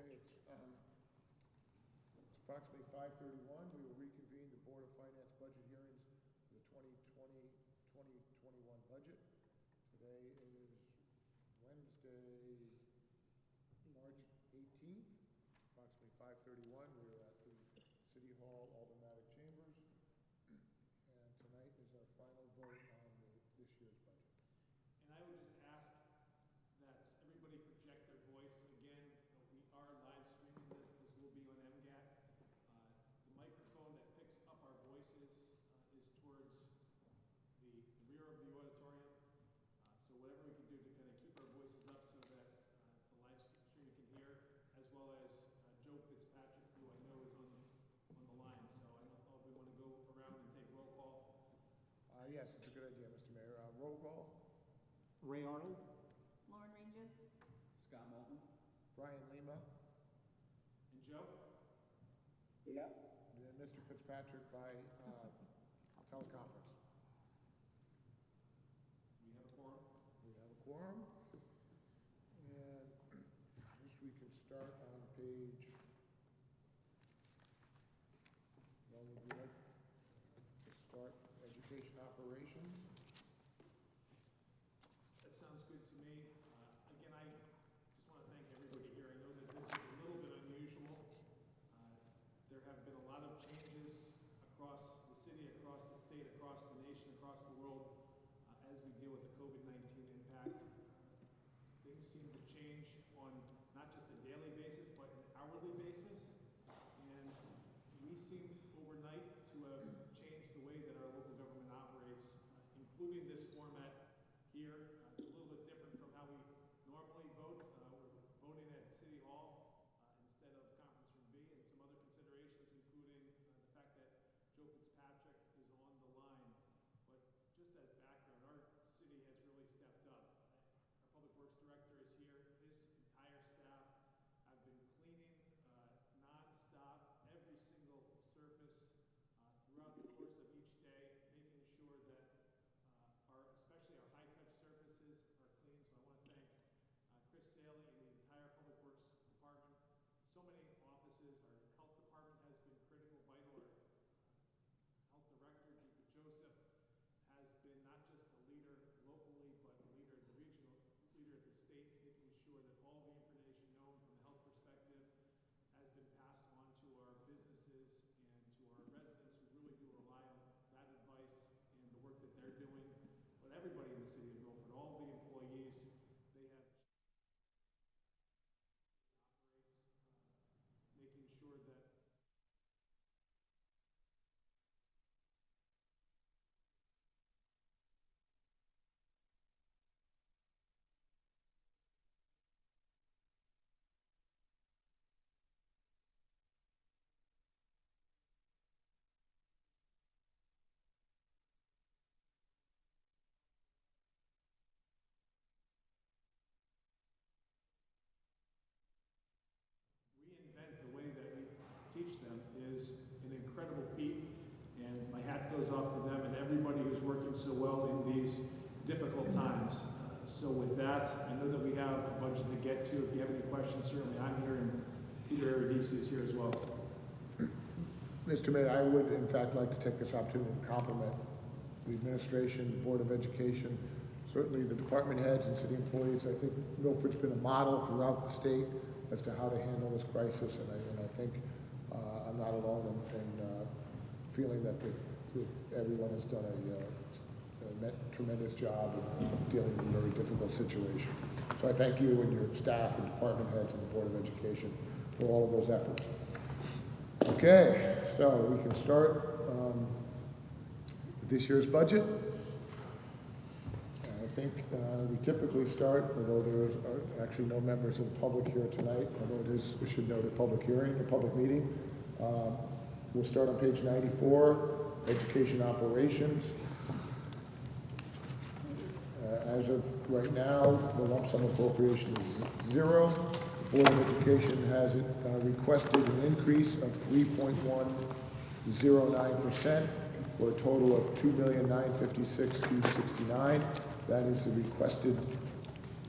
It's approximately 5:31. We will reconvene the Board of Finance budget hearings for the 2020-2021 budget. Today is Wednesday, March 18th, approximately 5:31. We are at the City Hall Aldermanic Chambers, and tonight is our final vote on this year's budget. And I would just ask that everybody project their voice again. We are live streaming this. This will be on MGAT. The microphone that picks up our voices is towards the rear of the auditorium. So whatever we can do to kind of keep our voices up so that the live stream can hear, as well as Joe Fitzpatrick, who I know is on the line. So I don't know if we want to go around and take roll call. Yes, it's a good idea, Mr. Mayor. Roll call. Ray Arnold. Lauren Ranges. Scott Moulton. Brian Lima. And Joe? Yeah. And then Mr. Fitzpatrick by teleconference. We have a quorum. We have a quorum. And I guess we can start on page, well, would we like to start education operations? That sounds good to me. Again, I just want to thank everybody here. I know that this is a little bit unusual. There have been a lot of changes across the city, across the state, across the nation, across the world as we deal with the COVID-19 impact. Things seem to change on not just a daily basis, but an hourly basis. And we seem overnight to have changed the way that our local government operates, including this format here. It's a little bit different from how we normally vote. We're voting at City Hall instead of Conference Room B, and some other considerations, including the fact that Joe Fitzpatrick is on the line. But just as background, our city has really stepped up. Our Public Works Director is here. His entire staff have been cleaning nonstop every single surface throughout the course of each day, making sure that especially our high-touch surfaces are clean. So I want to thank Chris Saley and the entire Public Works Department. So many offices. Our health department has been critical, vital. Our health director, Deepa Joseph, has been not just a leader locally, but a leader at the regional, leader at the state, making sure that all the information known from a health perspective has been passed on to our businesses and to our residents who really do rely on that advice and the work that they're doing. But everybody in the city of Milford, all the employees, they have making sure that reinvent the way that we teach them is an incredible feat, and my hat goes off to them and everybody who's working so well in these difficult times. So with that, I know that we have a budget to get to. If you have any questions, certainly I'm here, and Peter Aradisi is here as well. Mr. Mayor, I would in fact like to take this opportunity to compliment the administration, the Board of Education, certainly the department heads and city employees. I think Milford's been a model throughout the state as to how to handle this crisis, and I think I'm not alone in feeling that everyone has done a tremendous job of dealing with a very difficult situation. So I thank you and your staff and department heads and the Board of Education for all of those efforts. Okay, so we can start with this year's budget. I think we typically start, although there are actually no members of the public here tonight, although we should note a public hearing, a public meeting. We'll start on page 94, education operations. As of right now, the lump sum appropriation is 0. The Board of Education has requested an increase of 3.109% for a total of $2,956,269. That is the requested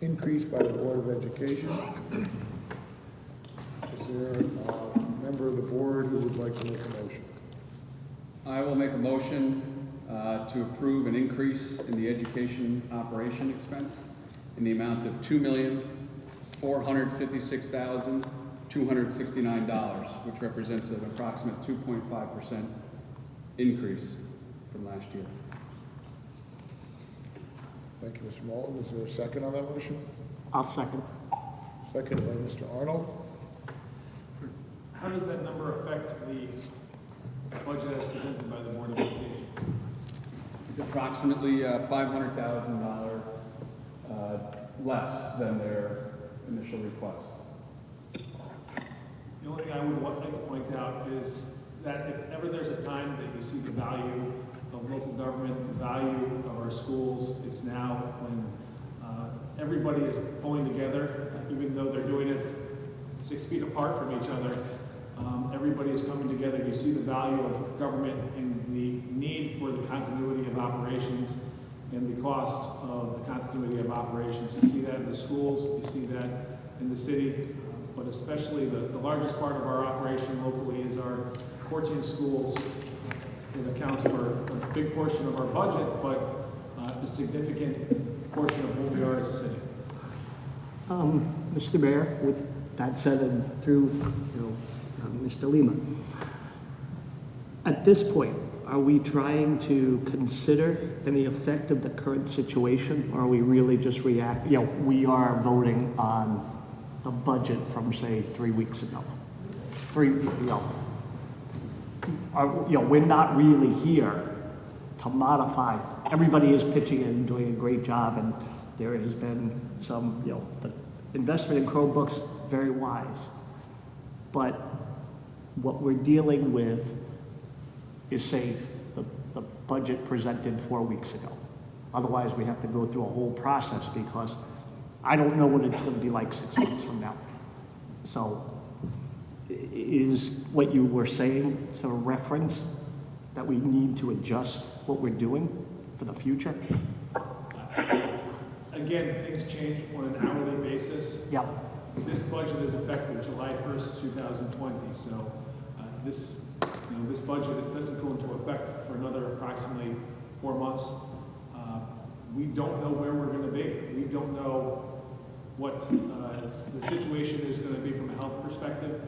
increase by the Board of Education. The there a member of the board who would like to make a motion? I will make a motion to approve an increase in the education operation expense in the amount of $2,456,269, which represents an approximate 2.5% increase from last year. Thank you, Mr. Moulton. Is there a second on that motion? I'll second. Second by Mr. Arnold. How does that number affect the budget as presented by the Board of Education? Approximately $500,000 less than their initial request. The only thing I would like to point out is that if ever there's a time that you see the value of local government, the value of our schools, it's now when everybody is pulling together, even though they're doing it 6 feet apart from each other. Everybody is coming together. You see the value of government and the need for the continuity of operations and the cost of the continuity of operations. You see that in the schools, you see that in the city, but especially the largest part of our operation locally is our 14 schools. It accounts for a big portion of our budget, but a significant portion of who we are as a city. Mr. Mayor, with that said, and through, Mr. Lima, at this point, are we trying to consider any effect of the current situation, or are we really just we are voting on a budget from, say, 3 weeks ago? We're not really here to modify. Everybody is pitching in and doing a great job, and there has been some, the investment in Chromebooks, very wise. But what we're dealing with is, say, the budget presented 4 weeks ago. Otherwise, we have to go through a whole process because I don't know what it's going to be like 6 months from now. So is what you were saying sort of reference that we need to adjust what we're doing for the future? Again, things change on an hourly basis. Yeah. This budget is effective July 1st, 2020, so this budget doesn't go into effect for another approximately 4 months. We don't know where we're going to be. We don't know what the situation is going to be from a health perspective.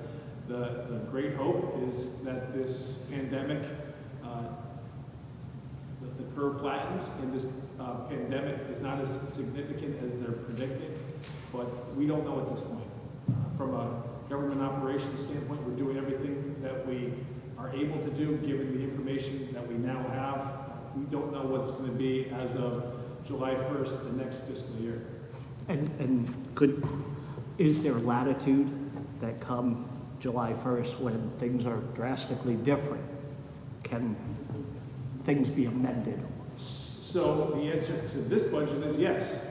The great hope is that this pandemic, the curve flattens, and this pandemic is not as significant as they're predicting, but we don't know at this point. From a government operations standpoint, we're doing everything that we are able to do given the information that we now have. We don't know what's going to be as of July 1st, the next fiscal year. And is there latitude that come July 1st when things are drastically different? Can things be amended? So the answer to this budget is yes.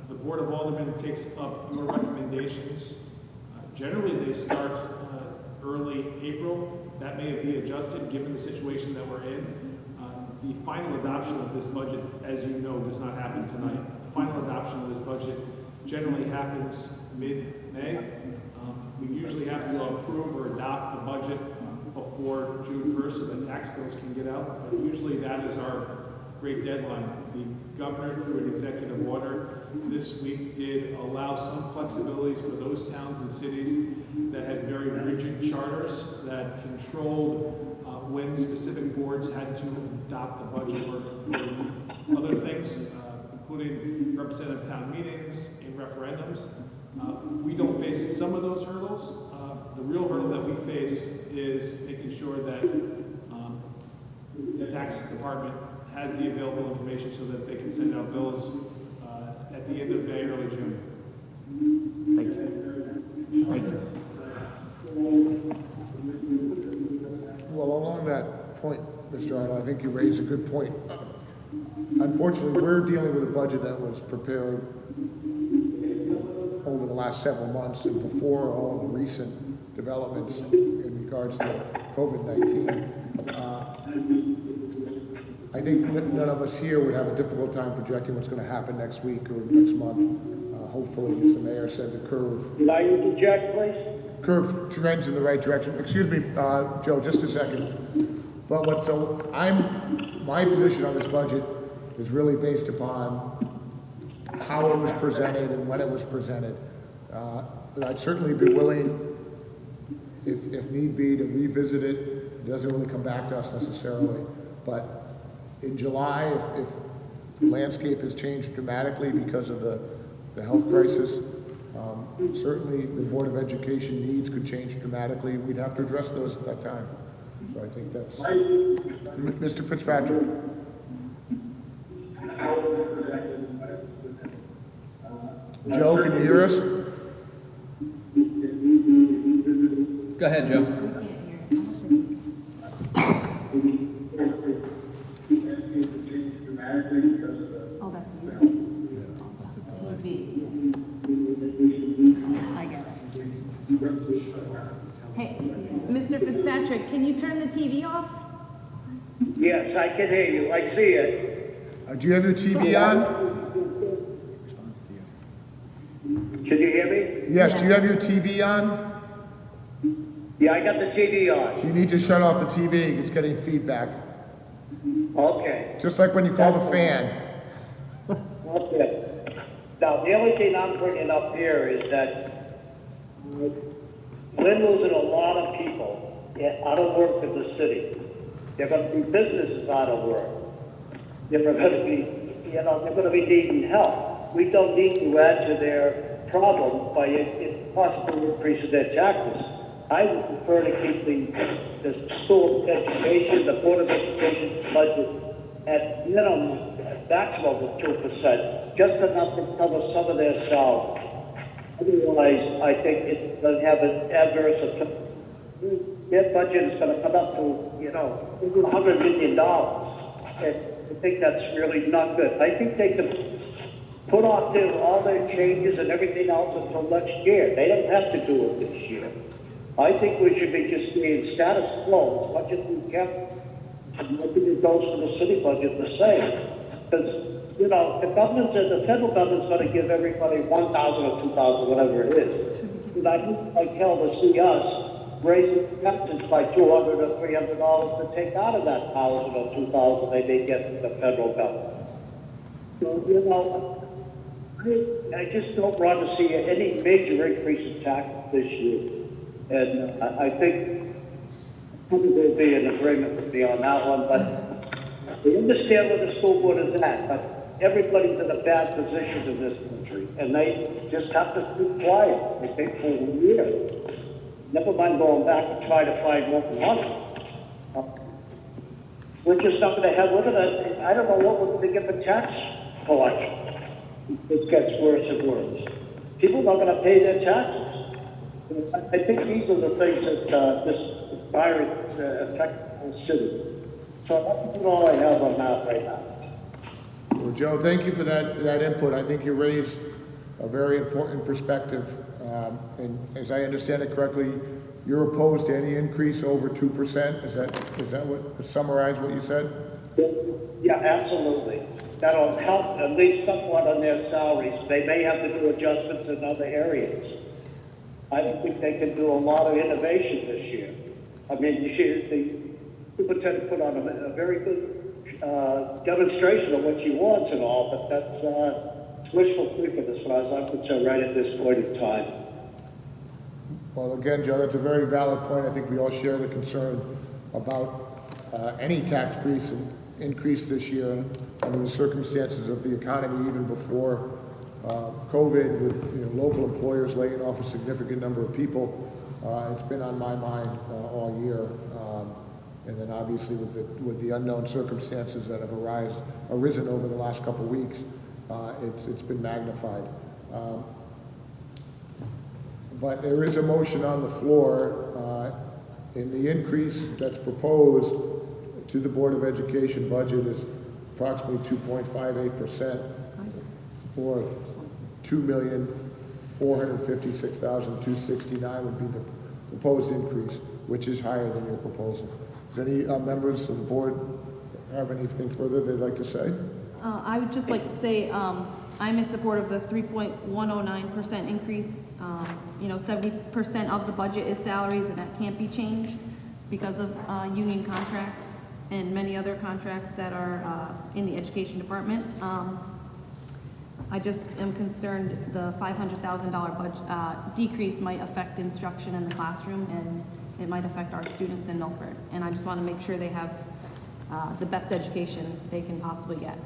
The Board of Aldermen takes up your recommendations. Generally, they start early April. That may be adjusted given the situation that we're in. The final adoption of this budget, as you know, does not happen tonight. The final adoption of this budget generally happens mid-May. We usually have to approve or adopt the budget before June 1st so that tax bills can get out. But usually that is our great deadline. The governor, through an executive order this week, did allow some flexibilities for those towns and cities that had very rigid charters that controlled when specific boards had to adopt the budget or other things, including representative town meetings and referendums. We don't face some of those hurdles. The real hurdle that we face is making sure that the tax department has the available information so that they can send out bills at the end of May, early June. Thank you. Thank you. Well, along that point, Mr. Arnold, I think you raise a good point. Unfortunately, we're dealing with a budget that was prepared over the last several months and before all the recent developments in regards to COVID-19. I think none of us here would have a difficult time projecting what's going to happen next week or next month. Hopefully, as the mayor said, the curve. Could I interject, please? curve trends in the right direction. Excuse me, Joe, just a second. But my position on this budget is really based upon how it was presented and when it was presented. But I'd certainly be willing, if need be, to revisit it. It doesn't really come back to us necessarily. But in July, if the landscape has changed dramatically because of the health crisis, certainly the Board of Education needs could change dramatically. We'd have to address those at that time. So I think that's... Mr. Fitzpatrick. Joe, can you hear us? Go ahead, Joe. Oh, that's you. TV. I get it. Hey, Mr. Fitzpatrick, can you turn the TV off? Yes, I can hear you. I see it. Do you have your TV on? Can you hear me? Yes, do you have your TV on? Yeah, I got the TV on. You need to shut off the TV, it's getting feedback. Okay. Just like when you call the fan. Okay. Now, the only thing I'm bringing up here is that we're losing a lot of people out of work in the city. There are going to be businesses out of work. They're going to be, they're going to be needing help. We don't need to add to their problem by possibly increasing their taxes. I would prefer to keep the school education, the Board of Education budget at minimum, maximum of 2%, just enough to cover some of their salaries. Otherwise, I think it's going to have an adverse effect. Their budget is going to come up to, over $100 million. And I think that's really not good. I think they could put off all their changes and everything else until next year. They don't have to do it this year. I think we should be just staying status quo as much as we can. And maybe it goes for the city budget the same. Because, the federal government's going to give everybody $1,000 or $2,000, whatever it is. And I think like hell to see us raising taxes by $200 or $300 to take out of that $1,000 or $2,000 they may get from the federal government. So, I just don't want to see any major increase in taxes this year. And I think there'll be an agreement with me on that one, but we understand where the school board is at, but everybody's in a bad position in this country, and they just have to keep quiet, I think, for a year. Never mind going back and try to find more money. We're just not going to have, I don't know what we're going to get for tax collection. It gets worse and worse. People are not going to pay their taxes. I think these are the things that this virus affects the city. So that's all I have on that right now. Well, Joe, thank you for that input. I think you raised a very important perspective. And as I understand it correctly, you're opposed to any increase over 2%? Is that what, summarize what you said? Yeah, absolutely. That'll help at least somewhat on their salaries. They may have to do adjustments in other areas. I think they can do a lot of innovation this year. I mean, the superintendent put on a very good demonstration of what she wants and all, but that's wishful thinking as far as I'm concerned right at this point in time. Well, again, Joe, that's a very valid point. I think we all share the concern about any tax increase this year under the circumstances of the economy, even before COVID, with local employers laying off a significant number of people. It's been on my mind all year, and then obviously with the unknown circumstances that have arisen over the last couple of weeks, it's been magnified. But there is a motion on the floor, and the increase that's proposed to the Board of Education budget is approximately 2.58%, or $2,456,269 would be the proposed increase, which is higher than your proposal. Does any members of the board have anything further they'd like to say? I would just like to say, I'm in support of the 3.109% increase. 70% of the budget is salaries, and that can't be changed because of union contracts and many other contracts that are in the education department. I just am concerned the $500,000 budget decrease might affect instruction in the classroom, and it might affect our students in Milford. And I just want to make sure they have the best education they can possibly get.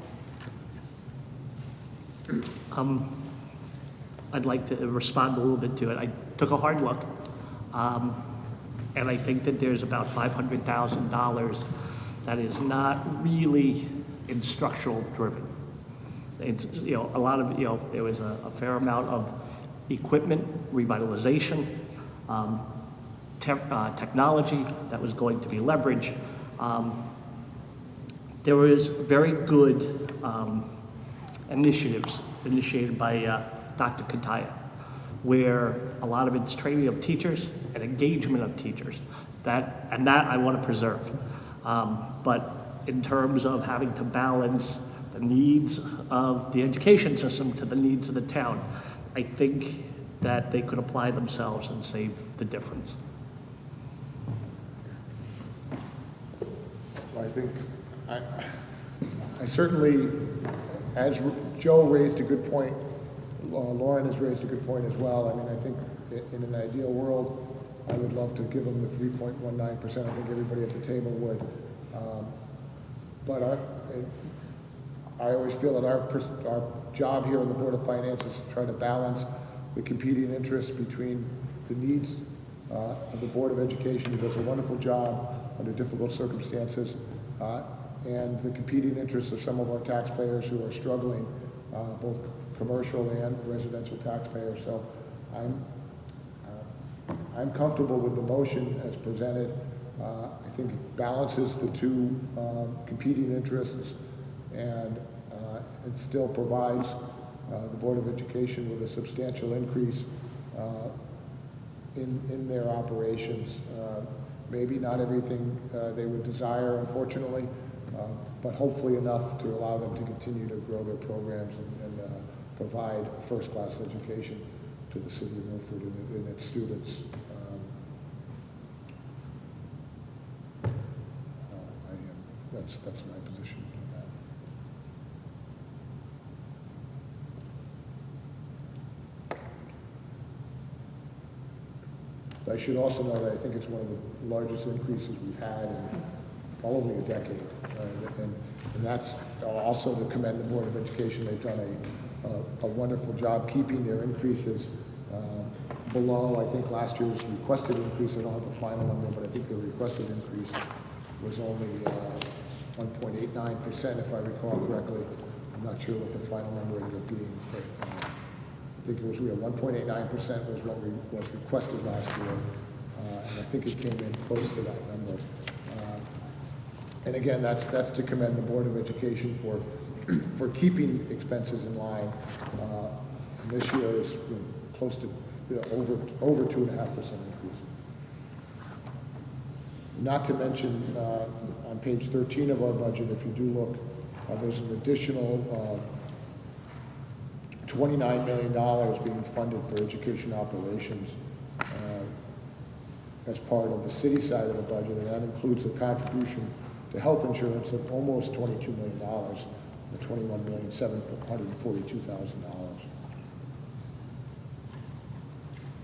I'd like to respond a little bit to it. I took a hard look, and I think that there's about $500,000 that is not really instructional driven. It's, a lot of, there was a fair amount of equipment, revitalization, technology that was going to be leveraged. There was very good initiatives initiated by Dr. Kataya, where a lot of it's training of teachers and engagement of teachers. That I want to preserve. But in terms of having to balance the needs of the education system to the needs of the town, I think that they could apply themselves and save the difference. I think, I certainly, as Joe raised a good point, Lauren has raised a good point as well. I mean, I think in an ideal world, I would love to give them the 3.19%. I think everybody at the table would. But I always feel that our job here on the Board of Finance is to try to balance the competing interests between the needs of the Board of Education, who does a wonderful job under difficult circumstances, and the competing interests of some of our taxpayers who are struggling, both commercial and residential taxpayers. So I'm comfortable with the motion as presented. I think it balances the two competing interests, and it still provides the Board of Education with a substantial increase in their operations. Maybe not everything they would desire, unfortunately, but hopefully enough to allow them to continue to grow their programs and provide a first-class education to the city of Milford and its students. That's my position on that. I should also know that I think it's one of the largest increases we've had in probably a decade. And that's also to commend the Board of Education. They've done a wonderful job keeping their increases below, I think, last year's requested increase. I don't have the final number, but I think the requested increase was only 1.89%, if I recall correctly. I'm not sure what the final number ended up being, but I think it was 1.89% was what was requested last year, and I think it came in close to that number. And again, that's to commend the Board of Education for keeping expenses in line. And this year is close to over 2.5% increase. Not to mention, on page 13 of our budget, if you do look, there's an additional $29 million being funded for education operations as part of the city side of the budget, and that includes a contribution to health insurance of almost $22 million, the $21,742,000.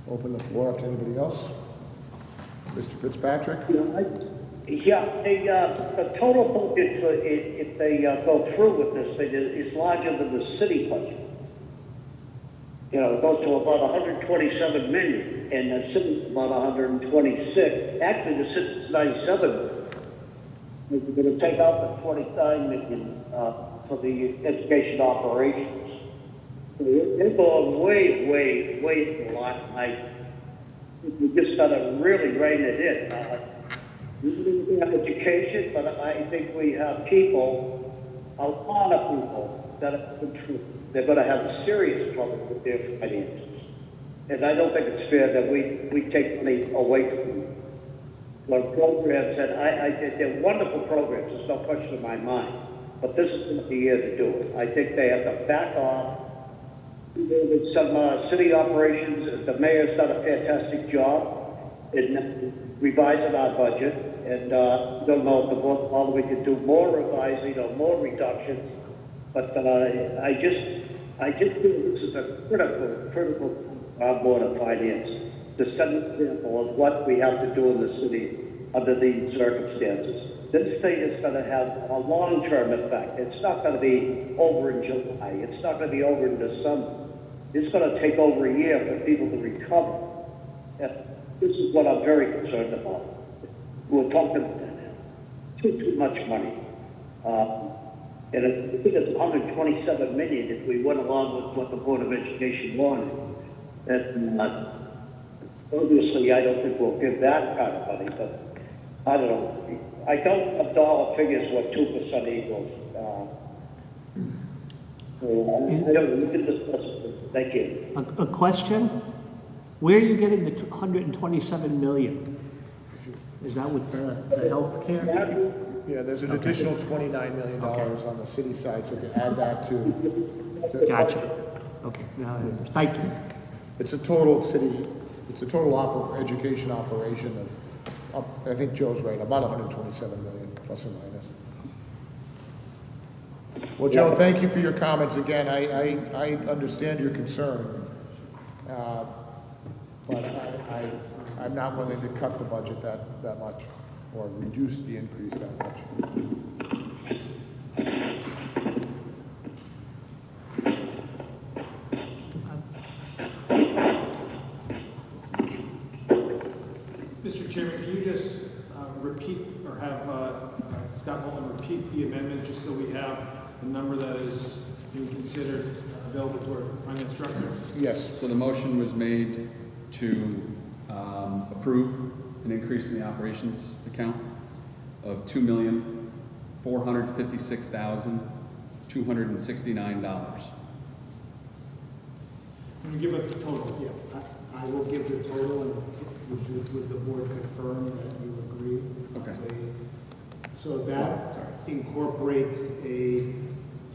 Open the floor up to anybody else. Mr. Fitzpatrick? The total budget, if they go through with this thing, is larger than the city budget. It goes to about 127 million, and the city's about 126. Actually, the city's 97. We're going to take out the 29 million for the education operations. They're going way a lot. We just got to really rein it in. We have education, but I think we have people, a lot of people, that are they're going to have serious trouble with their finances. And I don't think it's fair that we take money away from them. What programs that they're wonderful programs, there's no question in my mind. But this is not the year to do it. I think they have to back off With some city operations, the mayor's done a fantastic job in revising our budget, and don't know if the board, although we could do more revising or more reductions, but I just feel this is a critical board of finance to set an example of what we have to do in the city under these circumstances. This thing is going to have a long-term effect. It's not going to be over in July. It's not going to be over in December. It's going to take over a year for people to recover. And this is what I'm very concerned about. We're talking too much money. And I think it's 127 million if we went along with what the Board of Education wanted. And obviously, I don't think we'll give that kind of money, but I don't know. I don't have dollar figures what 2% equals. I don't know. We can discuss it. Thank you. A question? Where are you getting the 127 million? Is that with the healthcare? Yeah, there's an additional $29 million on the city side, so if you add that to. Gotcha. Okay, now, thank you. It's a total education operation of, I think Joe's right, about 127 million, plus or minus. Well, Joe, thank you for your comments again. I understand your concern, but I'm not willing to cut the budget that much, or reduce the increase that much. Mr. Chairman, can you just repeat, or have Scott Mullen repeat the amendment, just so we have the number that is being considered available to our finance director? Yes. So the motion was made to approve an increase in the operations account of $2,456,269. Can you give us the total? Yeah, I will give the total, and would the board confirm that you agree? Okay. So that incorporates a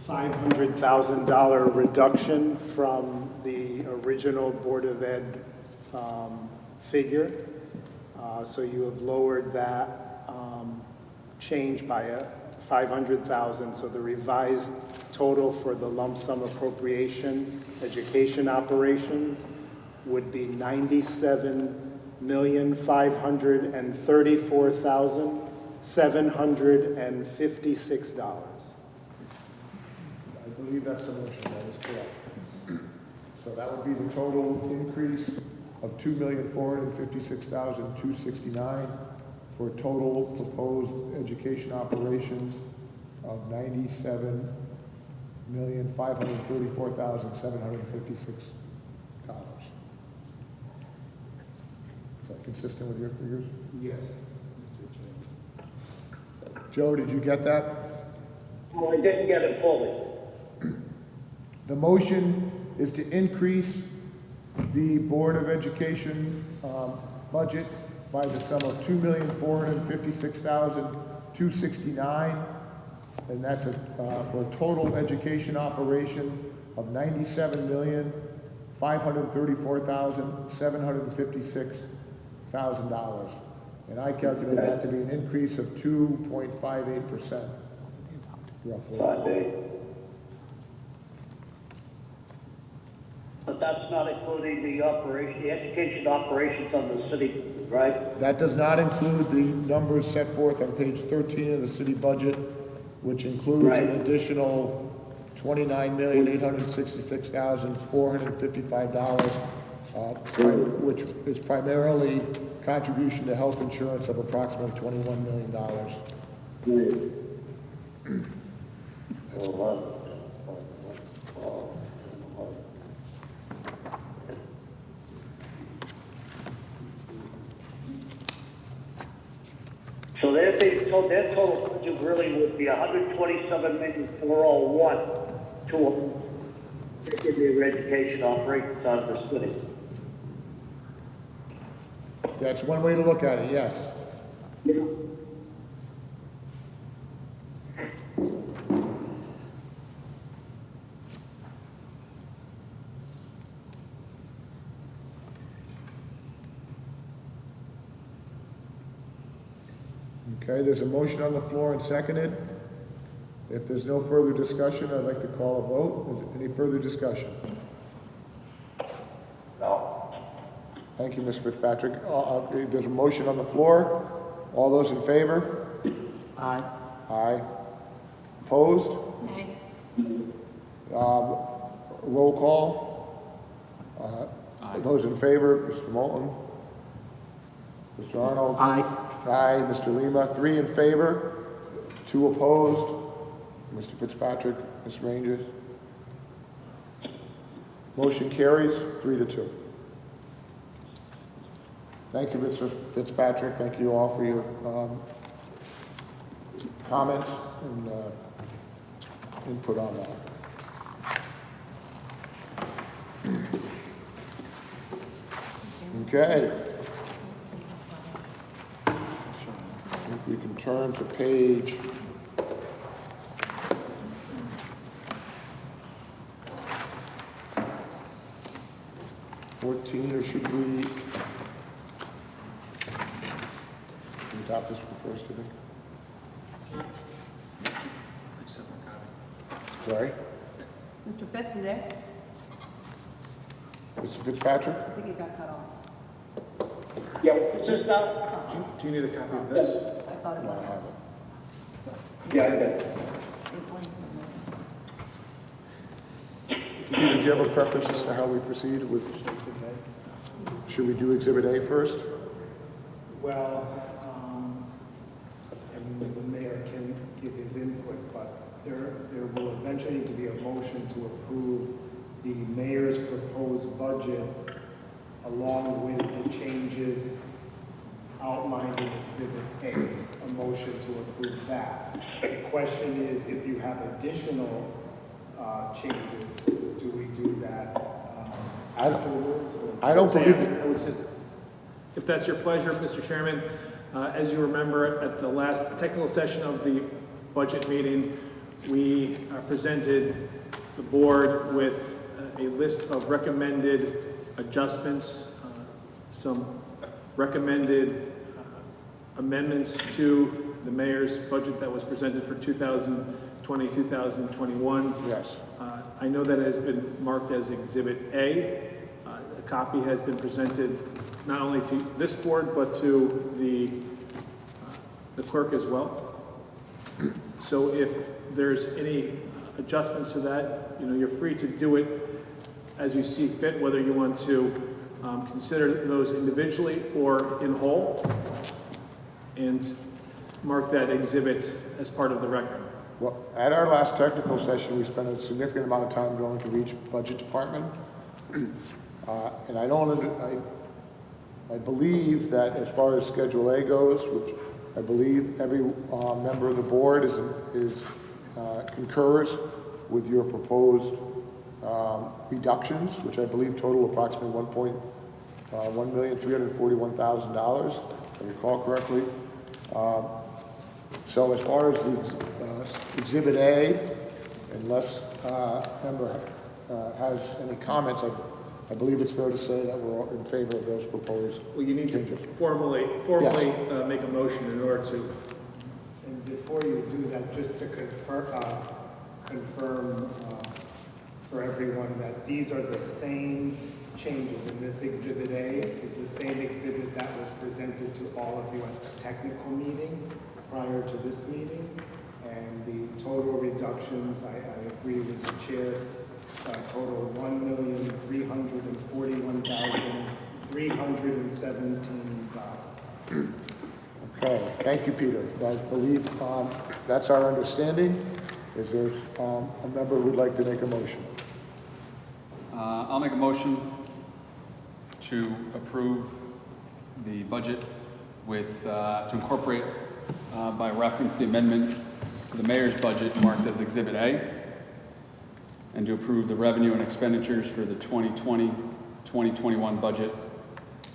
$500,000 reduction from the original Board of Ed figure. So you have lowered that change by a $500,000. So the revised total for the lump sum appropriation education operations would be $97,534,756. I believe that's the motion, that is correct. So that would be the total increase of $2,456,269 for a total proposed education operations of $97,534,756. Is that consistent with your figures? Yes, Mr. Chairman. Joe, did you get that? Well, I didn't get it fully. The motion is to increase the Board of Education budget by the sum of $2,456,269, and that's for a total education operation of $97,534,756,000. And I calculate that to be an increase of 2.58%, roughly. 5.8. But that's not including the education operations on the city, right? That does not include the numbers set forth on page 13 of the city budget, which includes an additional $29,866,455, which is primarily contribution to health insurance of approximately $21 million. So their total budget really would be $127,401 to their education operations out of the city. That's one way to look at it, yes. Yeah. Okay, there's a motion on the floor and seconded. If there's no further discussion, I'd like to call a vote. Is there any further discussion? No. Thank you, Ms. Fitzpatrick. There's a motion on the floor. All those in favor? Aye. Aye. Opposed? Nay. Roll call. Those in favor, Mr. Moulton? Mr. Arnold? Aye. Aye. Mr. Lima, 3 in favor, 2 opposed. Mr. Fitzpatrick, Ms. Rangers? Motion carries 3-2. Thank you, Mr. Fitzpatrick. Thank you all for your comments and input on that. Okay. I think we can turn to page 14, or should we adopt this one first, I think? Sorry? Mr. Fitz, you there? Mr. Fitzpatrick? I think it got cut off. Yeah, what's this now? Do you need a copy of this? I thought it No, I was. haven't. Yeah, I did. It blanked on this. Did you have a preference as to how we proceed with, should we do Exhibit A first? Well, and the mayor can give his input, but there will eventually need to be a motion to approve the mayor's proposed budget along with the changes outlined in Exhibit A, a motion to approve that. The question is, if you have additional changes, do we do that afterwards? or- I don't believe, I would say, if that's your pleasure, Mr. Chairman, as you remember, at the last technical session of the budget meeting, we presented the board with a list of recommended adjustments, some recommended amendments to the mayor's budget that was presented for 2020, 2021. yes. I know that it has been marked as Exhibit A. A copy has been presented not only to this board, but to the clerk as well. So if there's any adjustments to that, you're free to do it as you see fit, whether you want to consider those individually or in whole, and mark that exhibit as part of the record. Well, at our last technical session, we spent a significant amount of time going through each budget department. And I believe that as far as Schedule A goes, which I believe every member of the board concurs with your proposed reductions, which I believe total approximately $1,341,000, if I recall correctly. So as far as the Exhibit A, unless member has any comments, I believe it's fair to say that we're in favor of those proposed. Well, you need to changes. formally make a motion in order to. And before you do that, just to confirm for everyone that these are the same changes in this Exhibit A is the same exhibit that was presented to all of you at the technical meeting prior to this meeting. And the total reductions, I agree with the chair, total $1,341,317. Okay, thank you, Peter. I believe that's our understanding. Is there a member who would like to make a motion? I'll make a motion to approve the budget with, to incorporate by reference the amendment to the mayor's budget marked as Exhibit A, and to approve the revenue and expenditures for the 2020-2021 budget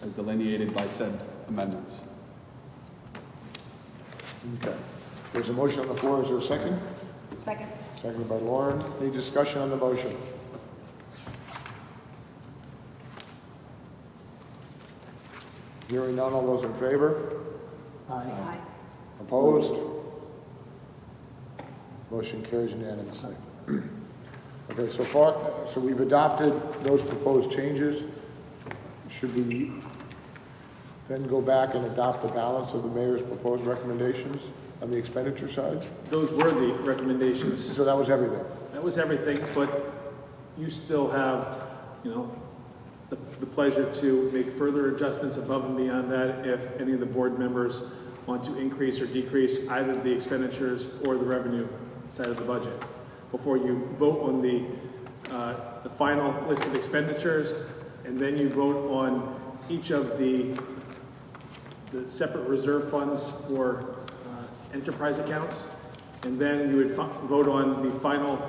as delineated by said amendments. Okay. There's a motion on the floor. Is there a second? Second. Seconded by Lauren. Any discussion on the motion? Hearing none, all those in favor? Aye. Aye. Opposed? Motion carries unanimously. Okay, so we've adopted those proposed changes. Should we then go back and adopt the balance of the mayor's proposed recommendations on the expenditure side? Those were the recommendations. So that was everything? That was everything, but you still have, you know, the pleasure to make further adjustments above and beyond that if any of the board members want to increase or decrease either the expenditures or the revenue side of the budget. Before you vote on the final list of expenditures, and then you vote on each of the separate reserve funds for enterprise accounts, and then you would vote on the final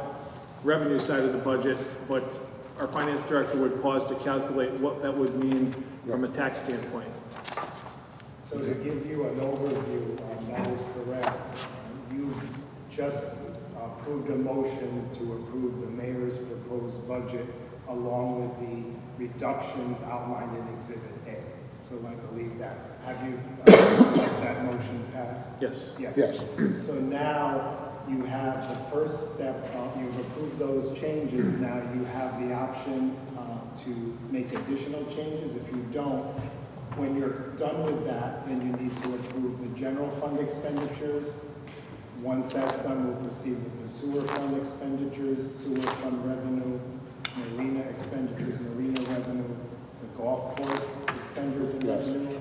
revenue side of the budget, but our finance director would pause to calculate what that would mean from a tax standpoint. So to give you an overview, that is correct. You just approved a motion to approve the mayor's proposed budget along with the reductions outlined in Exhibit A. So I believe that. Have you, has that motion passed? Yes. Yes. So now you have the first step, you've approved those changes, now you have the option to make additional changes. If you don't, when you're done with that, then you need to approve the general fund expenditures. Once that's done, we'll proceed with the sewer fund expenditures, sewer fund revenue, marina expenditures, marina revenue, the golf course expenditures and revenue.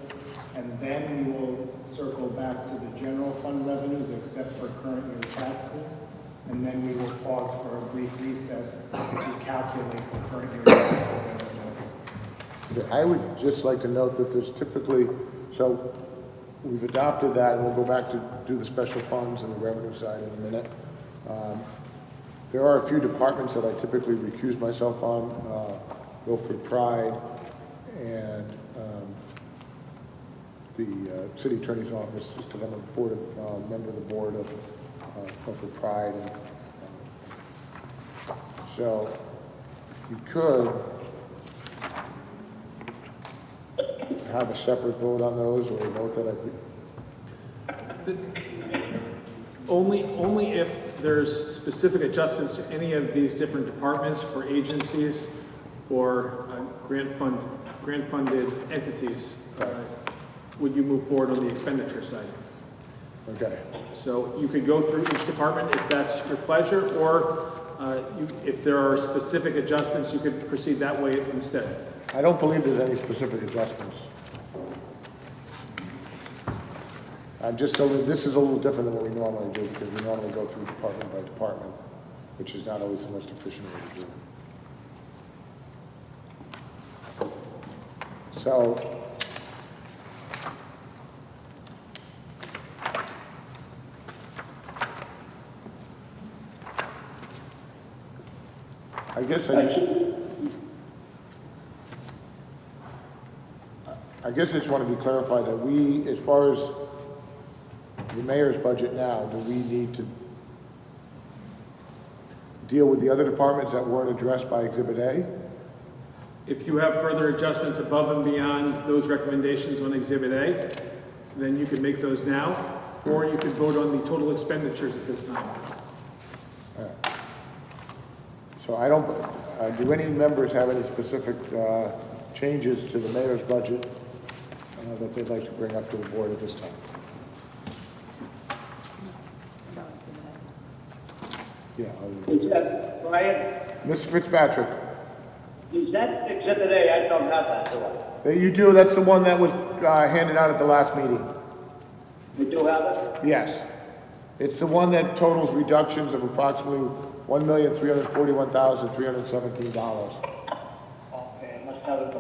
And then we will circle back to the general fund revenues except for current year taxes. And then we will pause for a brief recess to calculate the current year taxes and revenue. Okay, I would just like to note that there's typically, so we've adopted that, and we'll go back to do the special funds and the revenue side in a minute. There are a few departments that I typically recuse myself on, Milford Pride and the city attorney's office, just because I'm a member of the board of Milford Pride. And, so if we could have a separate vote on those, or a vote that I think. Only if there's specific adjustments to any of these different departments or agencies or grant-funded entities, would you move forward on the expenditure side. Okay. So you could go through each department if that's your pleasure, or if there are specific adjustments, you could proceed that way instead. I don't believe there's any specific adjustments. I'm just a little, this is a little different than what we normally do, because we normally go through department by department, which is not always the most efficient way to do it. So, I guess I just want to be clarified that we, as far as the mayor's budget now, do we need to deal with the other departments that weren't addressed by Exhibit A? If you have further adjustments above and beyond those recommendations on Exhibit A, then you can make those now, or you could vote on the total expenditures at this time. So I don't, do any members have any specific changes to the mayor's budget that they'd like to bring up to the board at this time? Yeah. Is that, Brian, Mr. Fitzpatrick, is that Exhibit A? I don't have that, do I? you do, that's the one that was handed out at the last meeting. You do have it? Yes. It's the one that totals reductions of approximately $1,341,317. Okay, I must have it.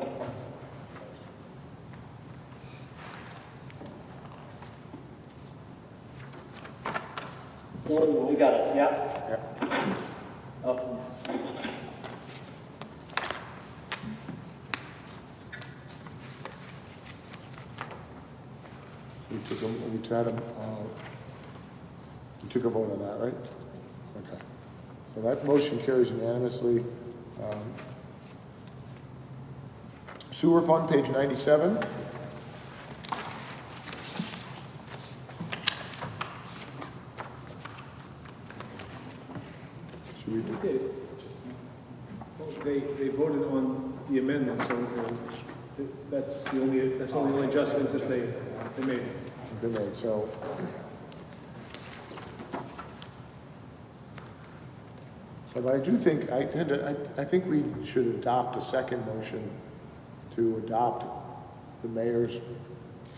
Oh, we got it, yeah? Yep. Oh. We took a vote on that, right? Okay. So that motion carries unanimously. Sewer fund, page 97. amendment, so that's the only adjustments that they made. Been made, so. But I do think, I think we should adopt a second motion to adopt the mayor's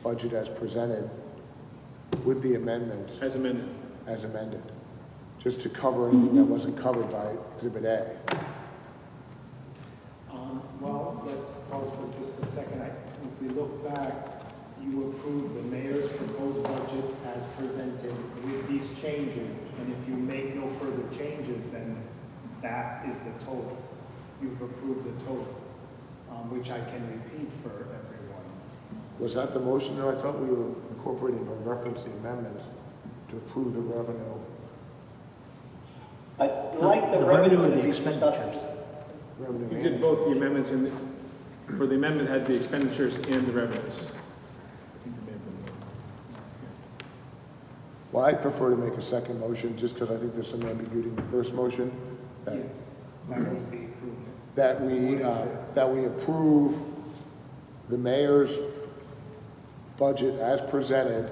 budget as presented with the amendments As amended. as amended, just to cover anything that wasn't covered by Exhibit A. Well, let's pause for just a second. If we look back, you approved the mayor's proposed budget as presented with these changes, and if you make no further changes, then that is the total. You've approved the total, which I can repeat for everyone. Was that the motion? No, I thought we were incorporating or referencing amendments to approve the revenue. I'd like The revenue and the expenditures. revenue You did and- both the amendments and, for the amendment had the expenditures and the revenues. Well, I prefer to make a second motion, just because I think there's some ambiguity in the first motion, that, Yes, that would be approved. that we approve the mayor's budget as presented,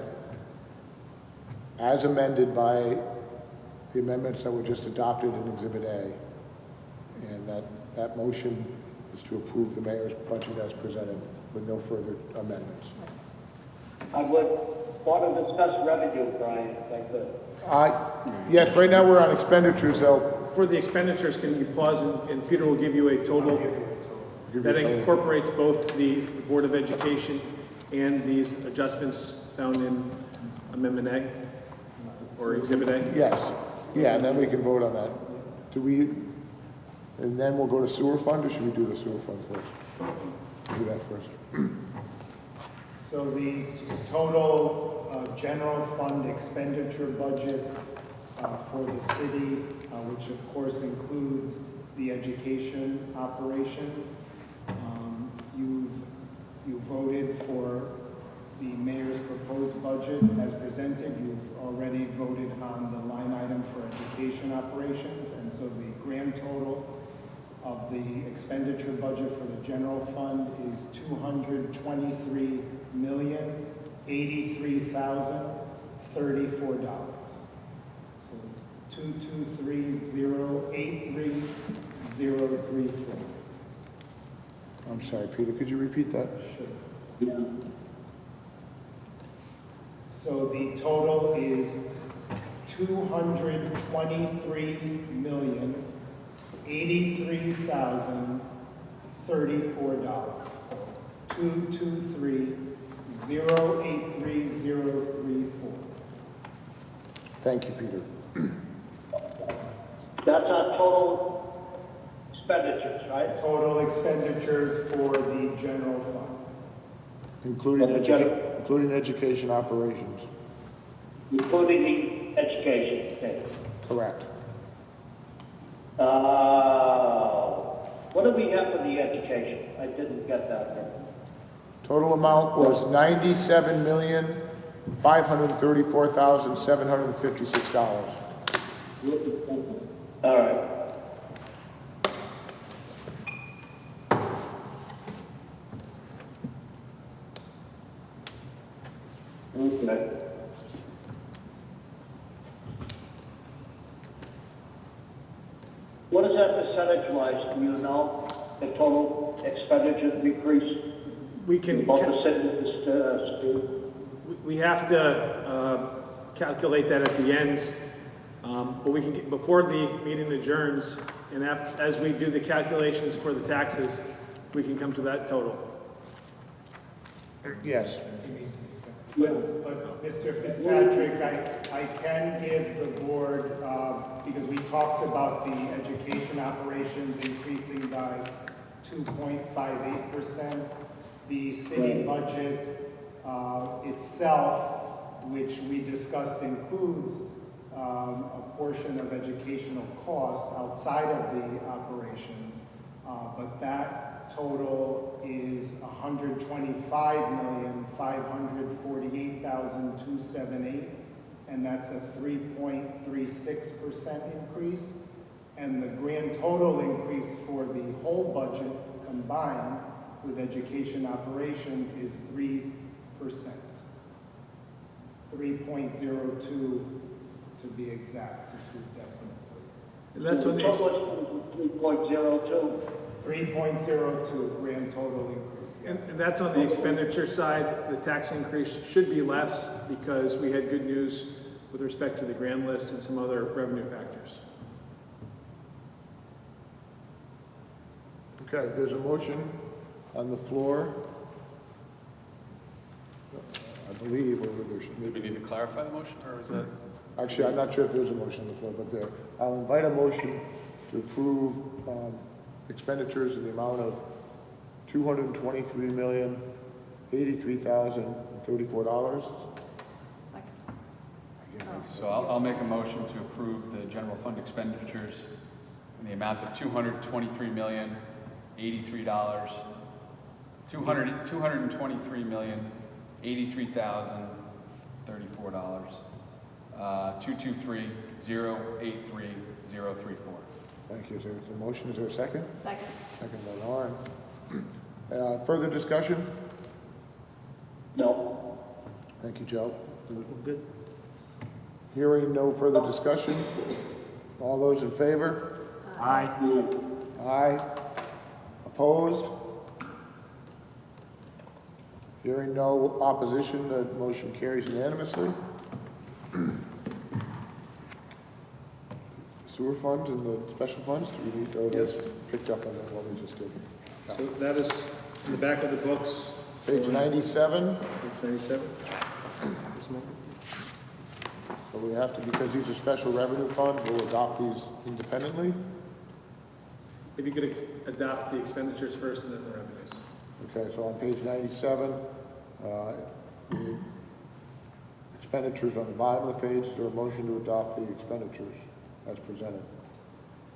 as amended by the amendments that were just adopted in Exhibit A. And that motion is to approve the mayor's budget as presented with no further amendments. I would want to discuss revenue, Brian, if I could. Yes, right now we're on expenditures, though. For the expenditures, can you pause and Peter will give you a total that incorporates both the Board of Education and these adjustments found in Amendment A or Exhibit A? Yes, yeah, and then we can vote on that. And then we'll go to sewer fund, or should we do the sewer fund first? Do that first. So the total general fund expenditure budget for the city, which of course includes the education operations, you voted for the mayor's proposed budget as presented. You've already voted on the line item for education operations, and so the grand total of the expenditure budget for the general fund is $223,083,034. So 223,083,034. I'm sorry, Peter, could you repeat that? Sure. So the total is $223,083,034. 223,083,034. Thank you, Peter. That's our total expenditures, right? Total expenditures for the general fund. Including, For the general- including education operations. Including the education thing. Correct. What do we have for the education? I didn't get that there. Total amount was $97,534,756. All right. Okay. What is that percentage-wise, do you know, the total expenditure decrease? We can, Both the city and the school? we have to calculate that at the end, but we can, before the meeting adjourns, and as we do the calculations for the taxes, we can come to that total. Yes. But Mr. Fitzpatrick, I can give the board, because we talked about the education operations increasing by 2.58%. The city budget itself, which we discussed, includes a portion of educational costs outside of the operations, but that total is $125,548,278, and that's a 3.36% increase. And the grand total increase for the whole budget combined with education operations is 3%. 3.02 to be exact, to two decimal places. And that's on the, Total 3.02. 3.02 grand total increase, and yes. and that's on the expenditure side. The tax increase should be less because we had good news with respect to the grand list and some other revenue factors. Okay, there's a motion on the floor. I believe, or there should Do we maybe, need to clarify the motion, or is that? actually, I'm not sure if there's a motion on the floor, but there, I'll invite a motion to approve expenditures in the amount of $223,083,034. Second. So I'll make a motion to approve the general fund expenditures in the amount of $223,083,000, $223,083,034, 223,083,034. Thank you. Is there a motion? Is there a second? Second. Second by Lauren. Further discussion? No. Thank you, Joe. Good. Hearing no further discussion, all those in favor? Aye. Aye. Opposed? Hearing no opposition, the motion carries unanimously. Sewer fund and the special funds, do we need, or those picked up on that, what we just did? So that is in the back of the books. Page 97, Page 97. so we have to, because these are special revenue funds, we'll adopt these independently. If you could adopt the expenditures first and then the revenues. Okay, so on page 97, the expenditures on the bottom of the page, is there a motion to adopt the expenditures as presented?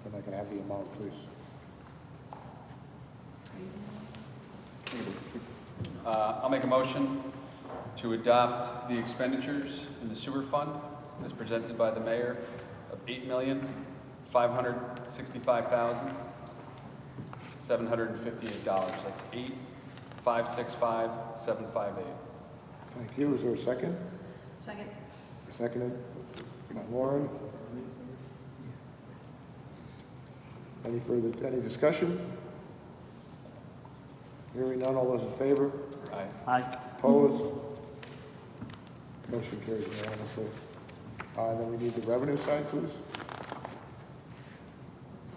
And I can have the amount, please. I'll make a motion to adopt the expenditures in the sewer fund as presented by the mayor of $8,565,758. That's $8,565,758. Thank you. Is there a second? Second. Seconded by Lauren. Any discussion? Hearing none, all those in favor? Aye. Aye. Opposed? Motion carries unanimously. Then we need the revenue side, please.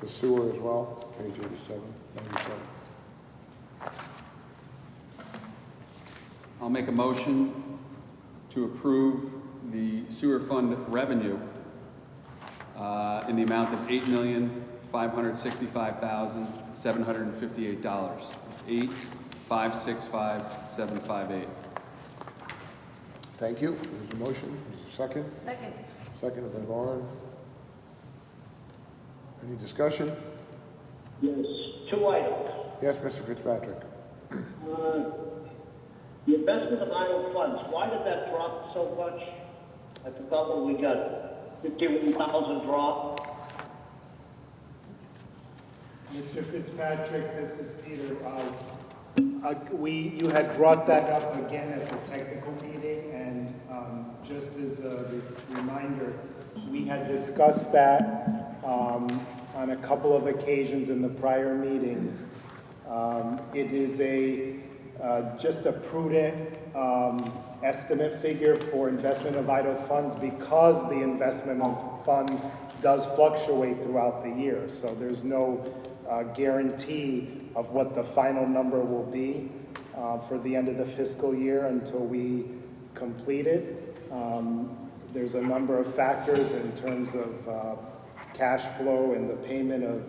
The sewer as well, page 87, 97. I'll make a motion to approve the sewer fund revenue in the amount of $8,565,758. It's $8,565,758. Thank you. There's a motion. There's a second. Second. Seconded by Lauren. Any discussion? Yes, two items. Yes, Mr. Fitzpatrick. The investment of idle funds, why did that drop so much? I forgot what we got, 51,000 drop. Mr. Fitzpatrick, this is Peter. You had brought that up again at the technical meeting, and just as a reminder, we had discussed that on a couple of occasions in the prior meetings. It is just a prudent estimate figure for investment of idle funds because the investment of funds does fluctuate throughout the year. So there's no guarantee of what the final number will be for the end of the fiscal year until we complete it. There's a number of factors in terms of cash flow and the payment of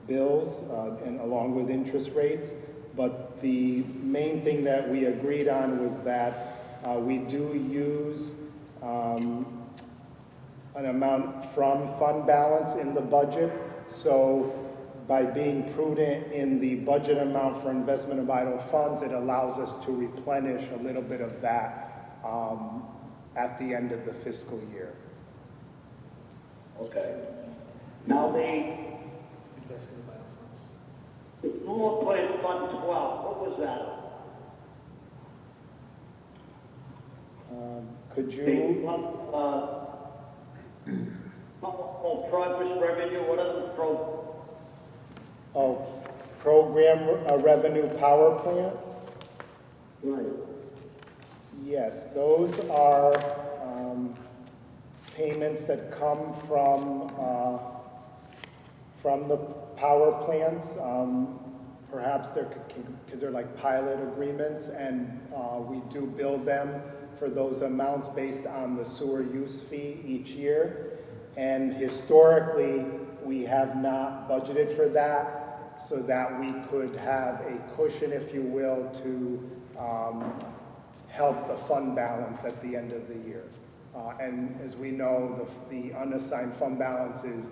bills and along with interest rates. But the main thing that we agreed on was that we do use an amount from fund balance in the budget. So by being prudent in the budget amount for investment of idle funds, it allows us to replenish a little bit of that at the end of the fiscal year. Okay. Now the The power plant fund 12, what was that? Could The, you, progress revenue, what other oh, program revenue power plant? Right. Yes, those are payments that come from the power plants. Perhaps they're, because they're like pilot agreements, and we do bill them for those amounts based on the sewer use fee each year. And historically, we have not budgeted for that so that we could have a cushion, if you will, to help the fund balance at the end of the year. And as we know, the unassigned fund balance is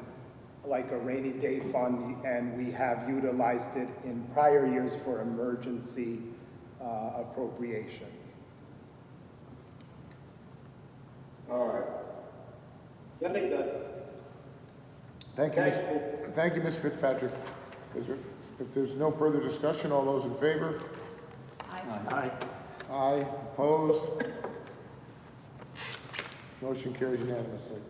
like a rainy day fund, and we have utilized it in prior years for emergency appropriations. All right. Very good. Thank you, Ms. Fitzpatrick. If there's no further discussion, all those in favor? Aye. Aye, opposed? Motion carries unanimously.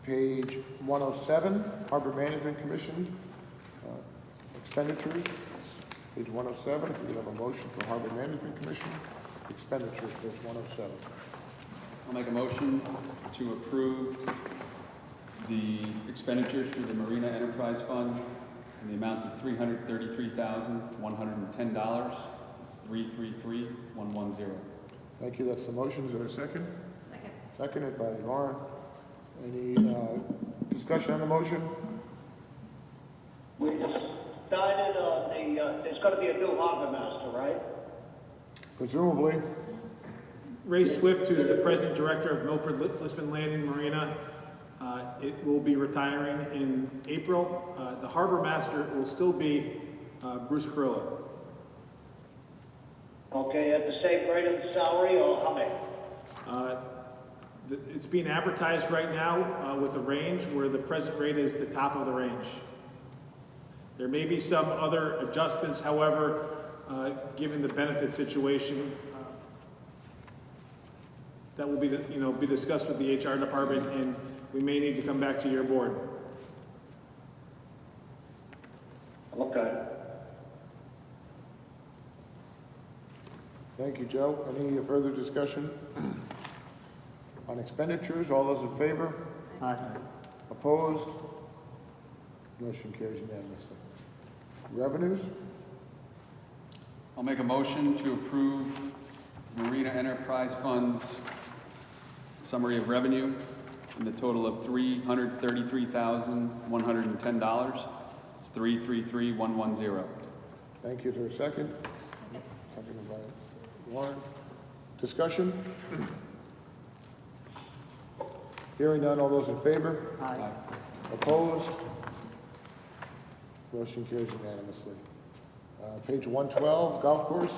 Page 107, Harbor Management Commission, expenditures. Page 107, if we have a motion for Harbor Management Commission, expenditures, page 107. I'll make a motion to approve the expenditures for the Marina Enterprise Fund in the amount of $333,110. It's 333110. Thank you, that's the motion. Is there a second? Second. Seconded by Lauren. Any discussion on the motion? We decided on there's gonna be a new harbor master, right? Presumably. Ray Swift, who's the present director of Milford Lisbon Landing Marina, it will be retiring in April. The harbor master will still be Bruce Carilla. Okay, at the same rate of salary, or how many? It's being advertised right now with a range where the present rate is the top of the range. There may be some other adjustments, however, given the benefit situation, that will be, be discussed with the HR department, and we may need to come back to your board. Okay. Thank you, Joe. Any further discussion on expenditures? All those in favor? Aye. Opposed? Motion carries unanimously. Revenues? I'll make a motion to approve Marina Enterprise Fund's summary of revenue in the total of $333,110. It's 333110. Thank you. Is there a second? Seconded by Warren. Discussion? Hearing none, all those in favor? Aye. Opposed? Motion carries unanimously. Page 112, golf course.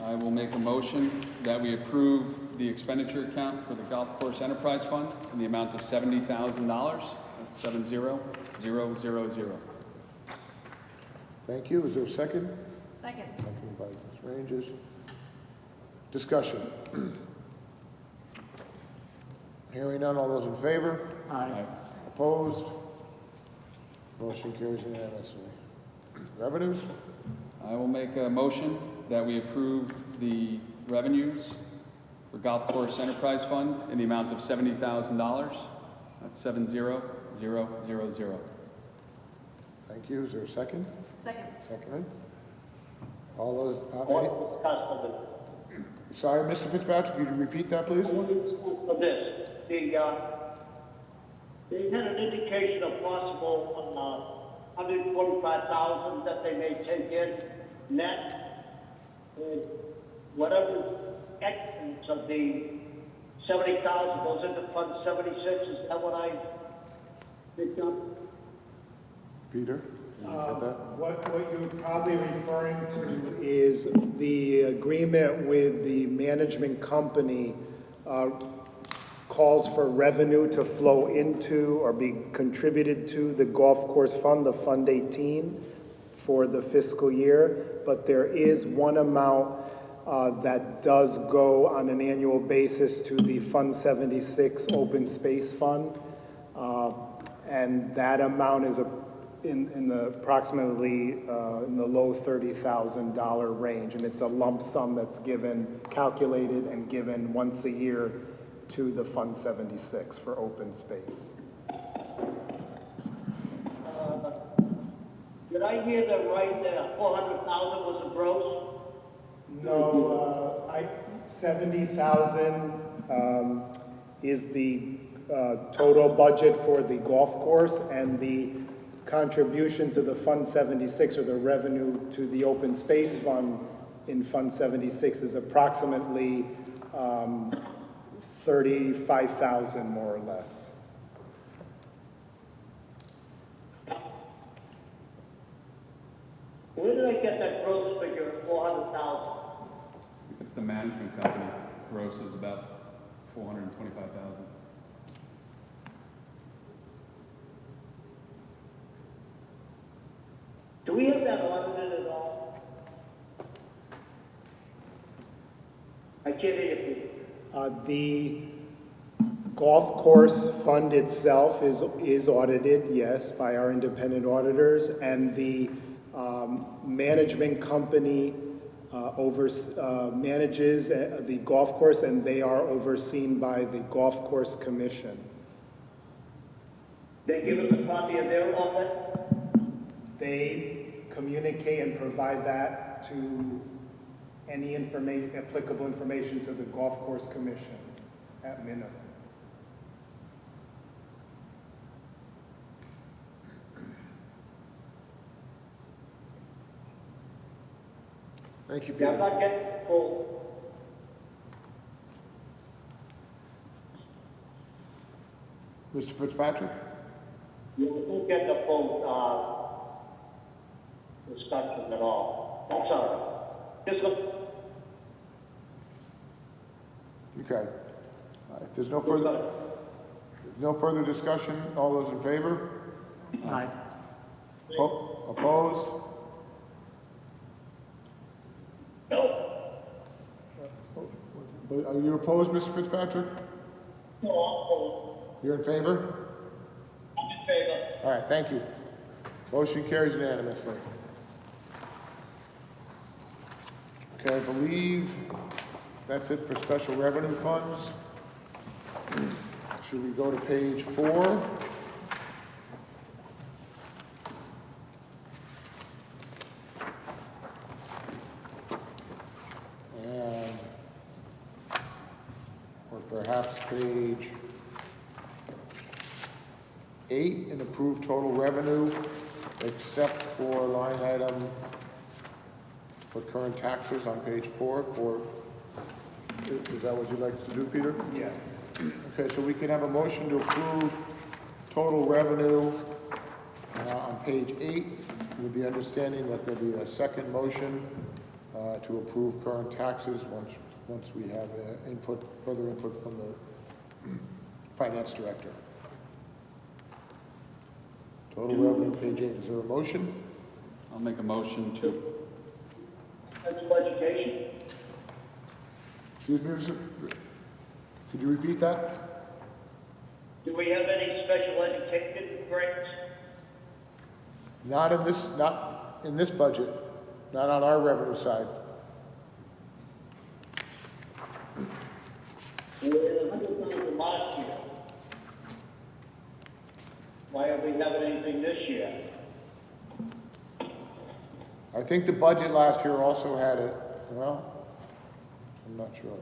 I will make a motion that we approve the expenditure account for the Golf Course Enterprise Fund in the amount of $70,000. That's 70000. Thank you. Is there a second? Second. Seconded by Ms. Ranges. Discussion. Hearing none, all those in favor? Aye. Opposed? Motion carries unanimously. Revenues? I will make a motion that we approve the revenues for Golf Course Enterprise Fund in the amount of $70,000. That's 70000. Thank you. Is there a second? Second. Seconded. All those, Customers. sorry, Mr. Fitzpatrick, could you repeat that, please? For this, they had an indication of possible, 145,000 that they may take in net. And whatever excess of the 70,000 goes into Fund 76, is that what I picked up? Peter? Did you get that? What you're probably referring to is the agreement with the management company calls for revenue to flow into or be contributed to the golf course fund, the Fund 18, for the fiscal year. But there is one amount that does go on an annual basis to the Fund 76 Open Space Fund. And that amount is in the approximately in the low $30,000 range. And it's a lump sum that's calculated and given once a year to the Fund 76 for open space. Did I hear that right, that 400,000 was a gross? No, 70,000 is the total budget for the golf course, and the contribution to the Fund 76, or the revenue to the open space fund in Fund 76, is approximately 35,000 more or less. Where did I get that gross figure of 400,000? It's the management company. Gross is about 425,000. Do we have that audited at all? I can't hear you, Peter. The golf course fund itself is audited, yes, by our independent auditors, and the management company manages the golf course, and they are overseen by the Golf Course Commission. They give us a copy of their audit? They communicate and provide that to any information, applicable information to the Golf Course Commission at minimum. Thank you, Yeah, I'm Peter. not getting full. Mr. Fitzpatrick? You don't get the full discussion at all. I'm sorry. Just look. Okay. If there's no further discussion, all those in favor? Aye. Opposed? No. Are you opposed, Mr. Fitzpatrick? No, You're in favor? I'm in favor. All right, thank you. Motion carries unanimously. Okay, I believe that's it for special revenue funds. Should we go to page 4? And, or perhaps page 8, and approve total revenue, except for line item for current taxes on page 4 for, is that what you'd like to do, Peter? Yes. Okay, so we can have a motion to approve total revenue on page 8, with the understanding that there'll be a second motion to approve current taxes once we have further input from the finance director. Total revenue, page 8. Is there a motion? I'll make a motion to, Special education? Excuse me, could you repeat that? Do we have any special education grants? Not in this budget, not on our revenue side. We had 100,000 last year. Why are we having anything this year? I think the budget last year also had it, well, I'm not sure.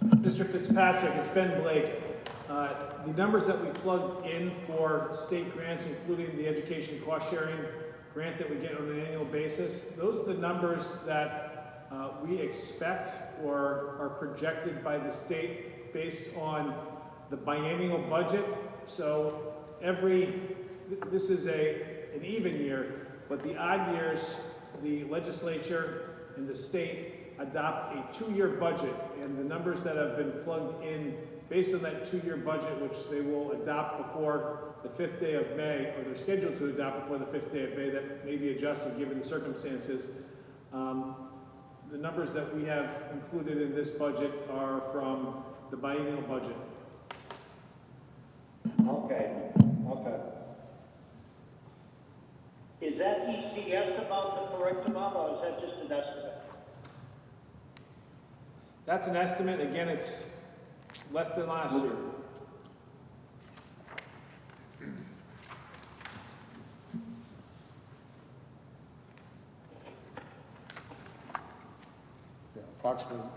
Mr. Fitzpatrick, it's Ben Blake. The numbers that we plugged in for state grants, including the education cost sharing grant that we get on an annual basis, those are the numbers that we expect or are projected by the state based on the biennial budget. So this is an even year, but the odd years, the legislature and the state adopt a 2-year budget, and the numbers that have been plugged in based on that 2-year budget, which they will adopt before the 5th day of May, or they're scheduled to adopt before the 5th day of May, that may be adjusted given the circumstances. The numbers that we have included in this budget are from the biennial budget. Okay. Is that ECS about the correct amount, or is that just an estimate? That's an estimate. Again, it's less than last year. Yeah, approximately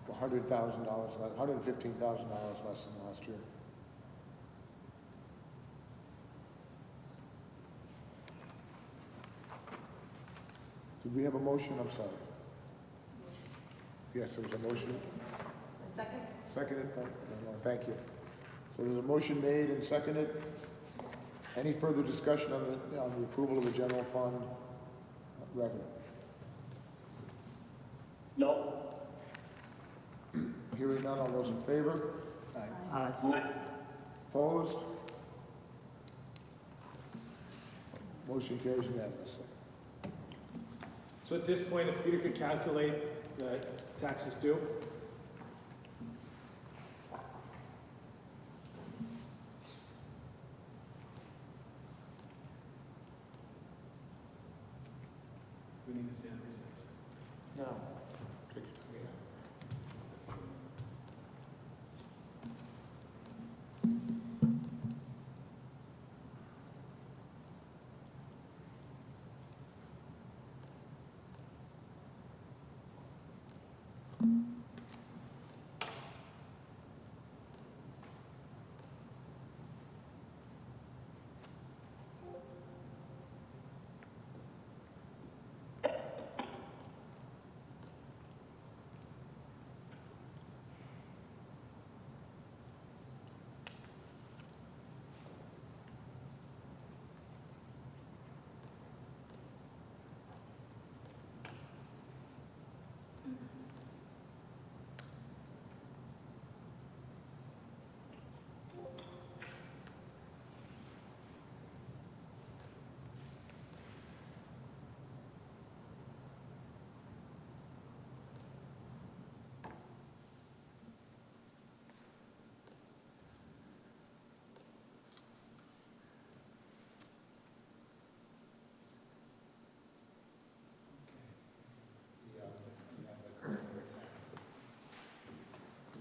$100,000, $115,000 less than last year. Did we have a motion? I'm sorry. Yes, there was a motion. Second? Seconded, thank you. So there's a motion made and seconded. Any further discussion on the approval of the general fund revenue? No. Hearing none, all those in favor? Opposed? Motion carries unanimously. So at this point, if Peter could calculate the taxes due. We need to stand recess. No. Take your time.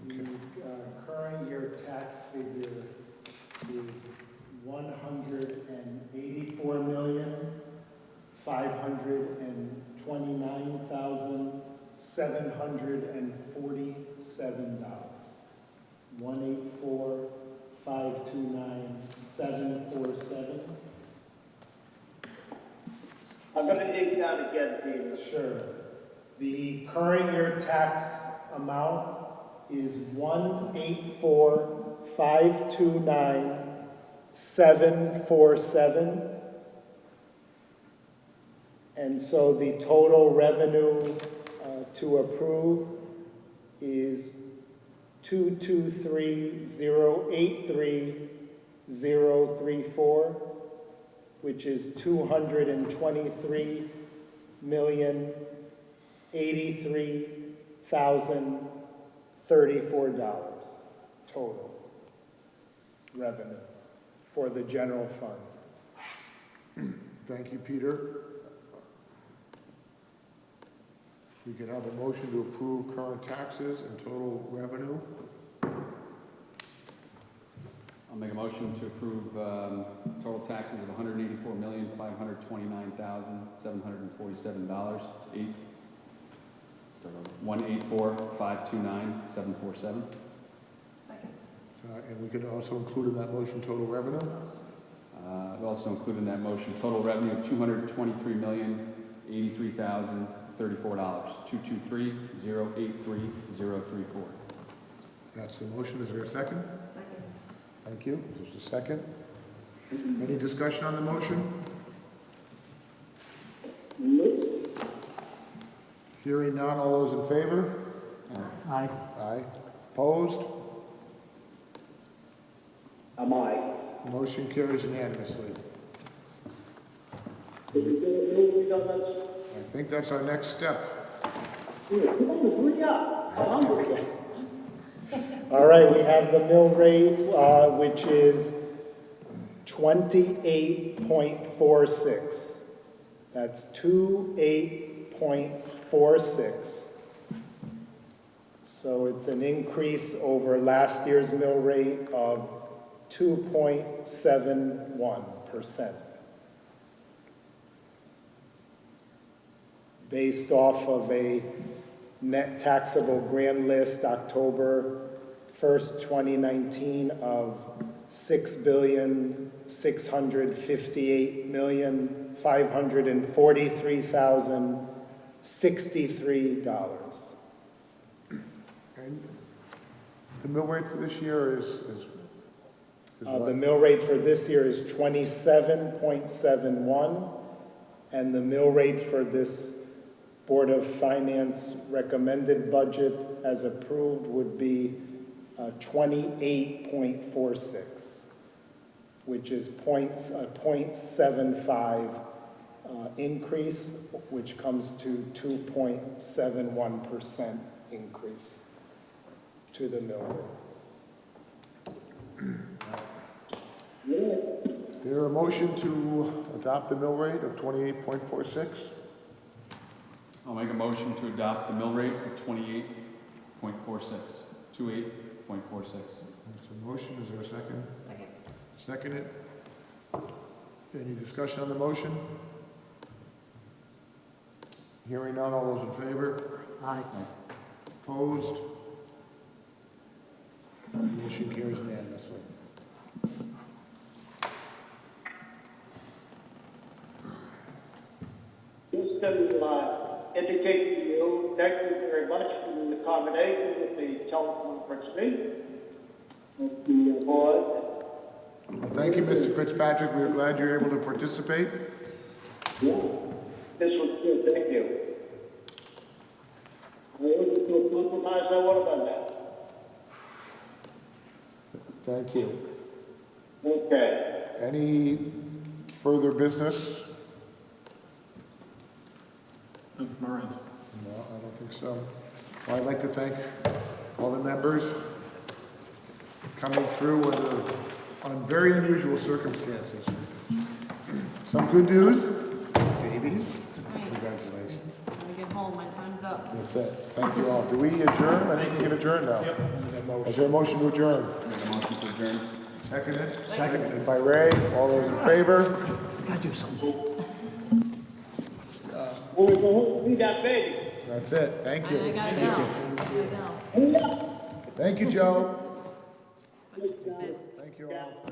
The current year tax figure is $184,529,747. 184,529,747. I'm gonna dig that again, Peter. Sure. The current year tax amount is 184,529,747. And so the total revenue to approve is 223,083,034, which is $223,083,034 total revenue for the general fund. Thank you, Peter. We can have a motion to approve current taxes and total revenue. I'll make a motion to approve total taxes of $184,529,747. It's 184,529,747. Second. And we can also include in that motion total revenue. I've also included in that motion total revenue of $223,083,034. $223,083,034. That's the motion. Is there a second? Second. Thank you. There's a second. Any discussion on the motion? Hearing none, all those in favor? Aye. Aye. Opposed? Am I? Motion carries unanimously. Did you do it, Lou? We done that? I think that's our next step. Here, come on, hurry up. I'm hungry. All right, we have the mill rate, which is 28.46. That's 28.46. So it's an increase over last year's mill rate of 2.71%. Based off of a net taxable grand list October 1st, 2019 of $6,658,543,063. And the mill rate for this year is what? The mill rate for this year is 27.71, and the mill rate for this Board of Finance recommended budget as approved would be 28.46, which is a 0.75 increase, which comes to 2.71% increase to the mill rate. Is there a motion to adopt the mill rate of 28.46? I'll make a motion to adopt the mill rate of 28.46. 28.46. It's a motion, is there a second? Second. Second it. Any discussion on the motion? Hearing none, all those in favor? Aye. Opposed? Motion carries unanimously. Just to indicate to you, thank you very much for the accommodation with the teleconference meeting of the board. Well, thank you, Mr. Fitzpatrick. We're glad you're able to participate. Yeah, this was good, thank you. I wasn't so compromised, I would have done that. Thank you. Okay. Any further business? From our end. No, I don't think so. Well, I'd like to thank all the members coming through on very unusual circumstances. Some good news, babies. Congratulations. When I get home, my time's up. That's it. Thank you all. Do we adjourn? I think we can adjourn now. Yep. Is there a motion to adjourn? Make a motion to adjourn. Seconded? Seconded by Ray. All those in favor? Gotta do something. We got baby. That's it. Thank you. I gotta go. I gotta go. Thank you, Joe. Bye, Mr. Fitz. Thank you all.